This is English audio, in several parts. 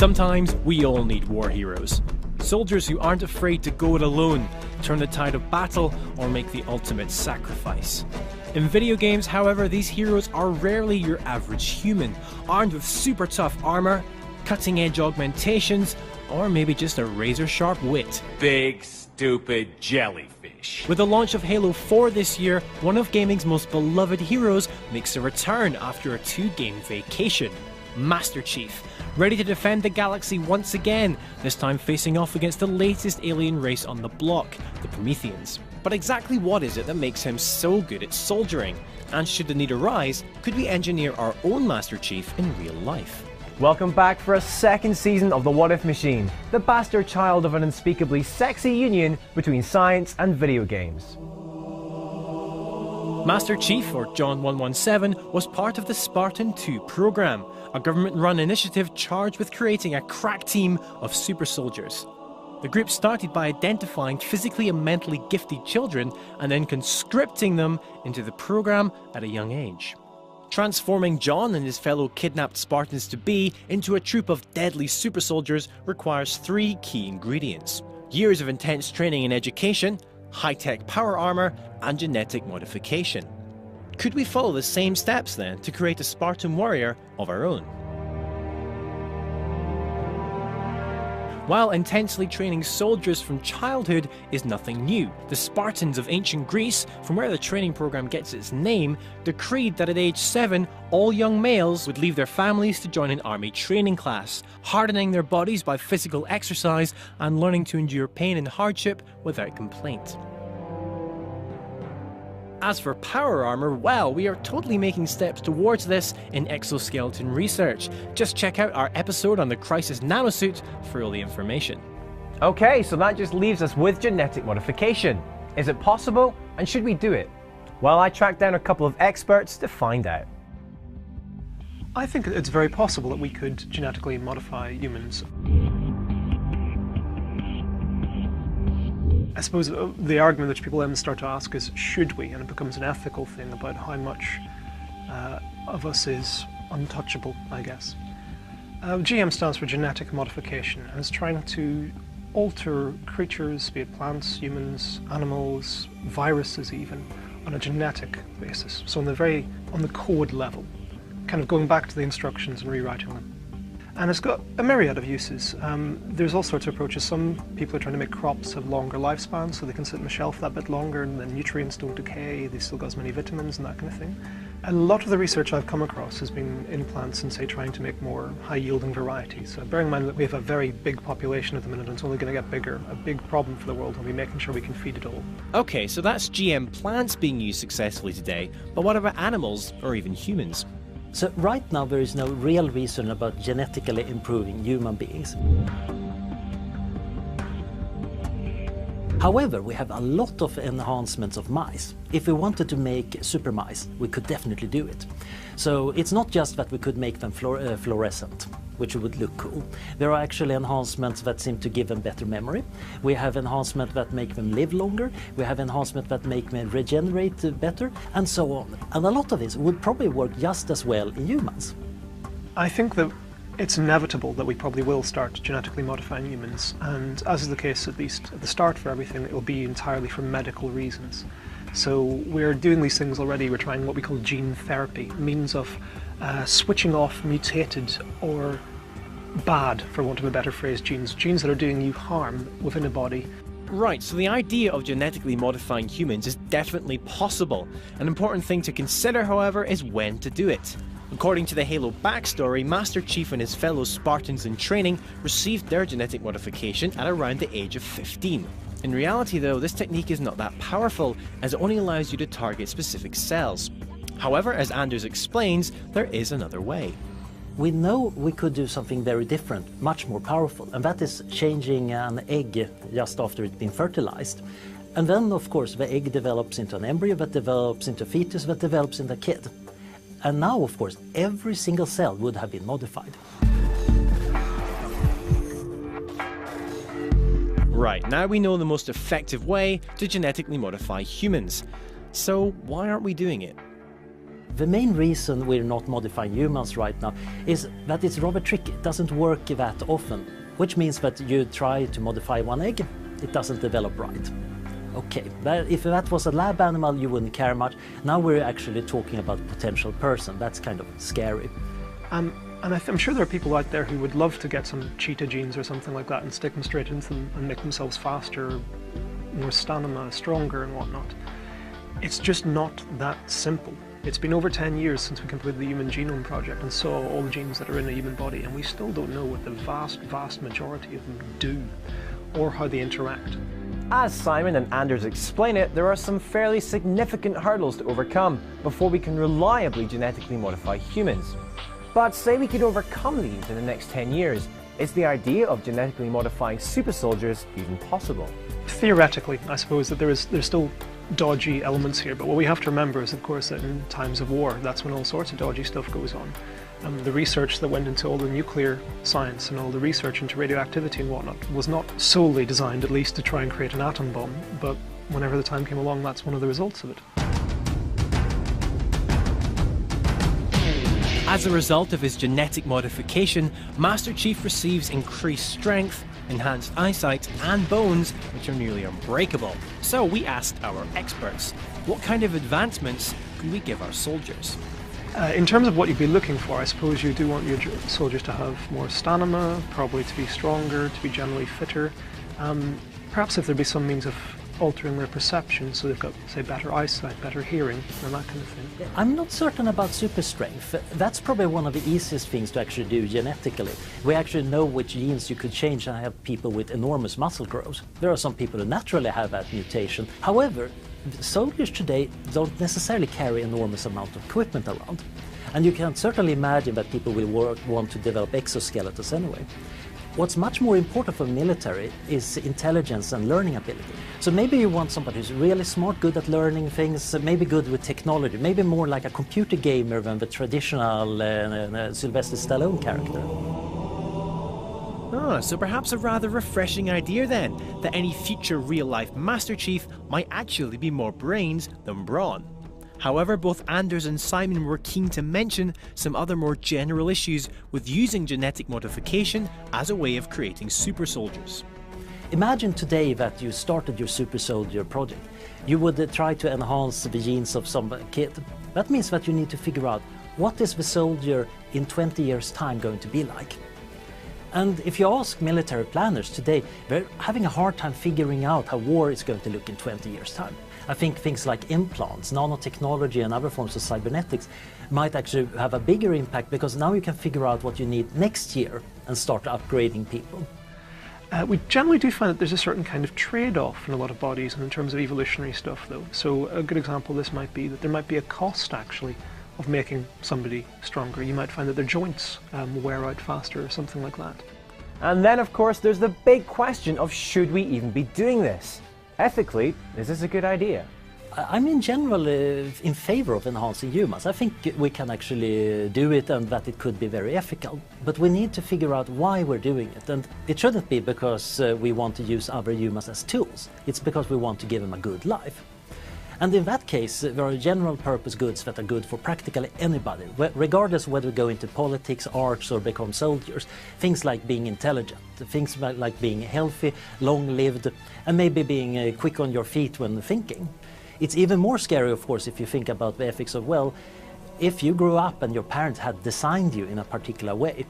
Sometimes we all need war heroes. Soldiers who aren't afraid to go it alone, turn the tide of battle, or make the ultimate sacrifice. In video games, however, these heroes are rarely your average human, armed with super tough armor, cutting-edge augmentations, or maybe just a razor-sharp wit. Big, stupid jellyfish. With the launch of Halo 4 this year, one of gaming's most beloved heroes makes a return after a 2-game vacation. Master Chief, ready to defend the galaxy once again, this time facing off against the latest alien race on the block, the Prometheans. But exactly what is it that makes him so good at soldiering? And should the need arise, could we engineer our own Master Chief in real life? Welcome back for a second season of The What If Machine, the bastard child of an unspeakably sexy union between science and video games. Master Chief, or John 117, was part of the Spartan 2 program, a government-run initiative charged with creating a crack team of super soldiers. The group started by identifying physically and mentally gifted children and then conscripting them into the program at a young age. Transforming John and his fellow kidnapped Spartans-to-be into a troop of deadly super soldiers requires 3 key ingredients: years of intense training and education, high-tech power armor, and genetic modification. Could we follow the same steps then to create a Spartan warrior of our own? While intensely training soldiers from childhood is nothing new, the Spartans of ancient Greece, from where the training program gets its name, decreed that at age 7, all young males would leave their families to join an army training class, hardening their bodies by physical exercise and learning to endure pain and hardship without complaint. As for power armor, well, we are totally making steps towards this in exoskeleton research. Just check out our episode on the Crisis Nanosuit for all the information. Okay, so that just leaves us with genetic modification. Is it possible, and should we do it? Well, I tracked down a couple of experts to find out. I think it's very possible that we could genetically modify humans. I suppose the argument which people then start to ask is, should we? And it becomes an ethical thing about how much of us is untouchable, I guess. GM stands for genetic modification, and is trying to alter creatures, be it plants, humans, animals, viruses even, on a genetic basis. So on the code level, kind of going back to the instructions and rewriting them. And it's got a myriad of uses. There's all sorts of approaches. Some people are trying to make crops have longer lifespans so they can sit on the shelf that bit longer and the nutrients don't decay, they still got as many vitamins and that kind of thing. A lot of the research I've come across has been in plants and, say, trying to make more high-yielding varieties. So bearing in mind that we have a very big population at the minute and it's only going to get bigger, a big problem for the world will be making sure we can feed it all. Okay, so that's GM plants being used successfully today, but what about animals or even humans? So right now there is no real reason about genetically improving human beings. However, we have a lot of enhancements of mice. If we wanted to make super mice, we could definitely do it. So it's not just that we could make them fluorescent, which would look cool. There are actually enhancements that seem to give them better memory. We have enhancements that make them live longer. We have enhancements that make them regenerate better, and so on. And a lot of this would probably work just as well in humans. I think that it's inevitable that we probably will start genetically modifying humans, and as is the case at least at the start for everything, it will be entirely for medical reasons. So we're doing these things already. We're trying what we call gene therapy, means of switching off mutated or bad, for want of a better phrase, genes that are doing you harm within a body. Right, so the idea of genetically modifying humans is definitely possible. An important thing to consider, however, is when to do it. According to the Halo backstory, Master Chief and his fellow Spartans in training received their genetic modification at around the age of 15. In reality though, this technique is not that powerful, as it only allows you to target specific cells. However, as Anders explains, there is another way. We know we could do something very different, much more powerful, and that is changing an egg just after it's been fertilized. And then, of course, the egg develops into an embryo, that develops into a fetus, that develops into a kid. And now, of course, every single cell would have been modified. Right, now we know the most effective way to genetically modify humans. So why aren't we doing it? The main reason we're not modifying humans right now is that it's rather tricky. It doesn't work that often, which means that you try to modify one egg, it doesn't develop right. Okay, if that was a lab animal, you wouldn't care much. Now we're actually talking about a potential person. That's kind of scary. And I'm sure there are people out there who would love to get some cheetah genes or something like that and stick them straight into them and make themselves faster, more stamina, stronger and whatnot. It's just not that simple. It's been over 10 years since we completed the Human Genome Project and saw all the genes that are in a human body, and we still don't know what the vast majority of them do or how they interact. As Simon and Anders explain it, there are some fairly significant hurdles to overcome before we can reliably genetically modify humans. But say we could overcome these in the next 10 years, is the idea of genetically modifying super soldiers even possible? Theoretically, I suppose that there's still dodgy elements here, but what we have to remember is, of course, that in times of war, that's when all sorts of dodgy stuff goes on. The research that went into all the nuclear science and all the research into radioactivity and whatnot was not solely designed, at least, to try and create an atom bomb, but whenever the time came along, that's one of the results of it. As a result of his genetic modification, Master Chief receives increased strength, enhanced eyesight, and bones, which are nearly unbreakable. So we asked our experts, what kind of advancements could we give our soldiers? In terms of what you'd be looking for, I suppose you do want your soldiers to have more stamina, probably to be stronger, to be generally fitter. Perhaps if there'd be some means of altering their perception, so they've got, say, better eyesight, better hearing, and that kind of thing. I'm not certain about super strength. That's probably one of the easiest things to actually do genetically. We actually know which genes you could change and have people with enormous muscle growth. There are some people who naturally have that mutation. However, soldiers today don't necessarily carry enormous amount of equipment around. And you can certainly imagine that people will want to develop exoskeletons anyway. What's much more important for the military is intelligence and learning ability. So maybe you want somebody who's really smart, good at learning things, maybe good with technology, maybe more like a computer gamer than the traditional Sylvester Stallone character. So perhaps a rather refreshing idea then, that any future real-life Master Chief might actually be more brains than brawn. However, both Anders and Simon were keen to mention some other more general issues with using genetic modification as a way of creating super soldiers. Imagine today that you started your super soldier project. You would try to enhance the genes of some kid. That means that you need to figure out, what is the soldier in 20 years' time going to be like? And if you ask military planners today, they're having a hard time figuring out how war is going to look in 20 years' time. I think things like implants, nanotechnology and other forms of cybernetics might actually have a bigger impact, because now you can figure out what you need next year and start upgrading people. We generally do find that there's a certain kind of trade-off in a lot of bodies and in terms of evolutionary stuff, though. So a good example of this might be that there might be a cost, actually, of making somebody stronger. You might find that their joints wear out faster or something like that. And then, of course, there's the big question of, should we even be doing this? Ethically, is this a good idea? I'm in general in favor of enhancing humans. I think we can actually do it and that it could be very ethical. But we need to figure out why we're doing it. And it shouldn't be because we want to use other humans as tools. It's because we want to give them a good life. And in that case, there are general purpose goods that are good for practically anybody, regardless of whether we go into politics, arts, or become soldiers. Things like being intelligent, things like being healthy, long-lived, and maybe being quick on your feet when thinking. It's even more scary, of course, if you think about the ethics of, well, if you grew up and your parents had designed you in a particular way,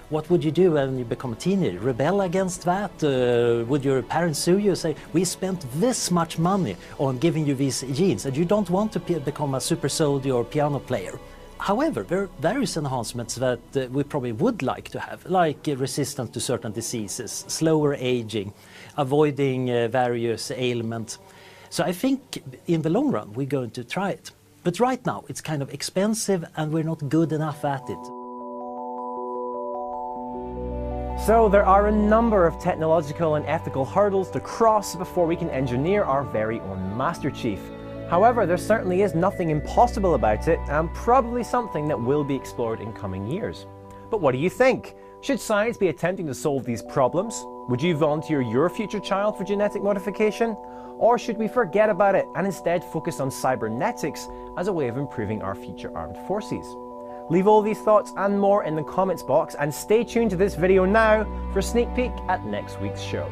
what would you do when you become a teenager? Rebel against that? Would your parents sue you and say, we spent this much money on giving you these genes and you don't want to become a super soldier or piano player? However, there are various enhancements that we probably would like to have, like resistance to certain diseases, slower aging, avoiding various ailments. So I think in the long run we're going to try it. But right now it's kind of expensive and we're not good enough at it. So there are a number of technological and ethical hurdles to cross before we can engineer our very own Master Chief. However, there certainly is nothing impossible about it, and probably something that will be explored in coming years. But what do you think? Should science be attempting to solve these problems? Would you volunteer your future child for genetic modification? Or should we forget about it and instead focus on cybernetics as a way of improving our future armed forces? Leave all these thoughts and more in the comments box, and stay tuned to this video now for a sneak peek at next week's show.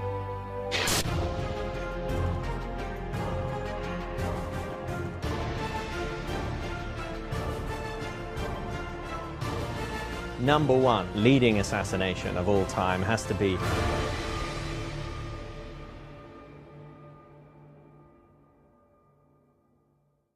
Number one leading assassination of all time has to be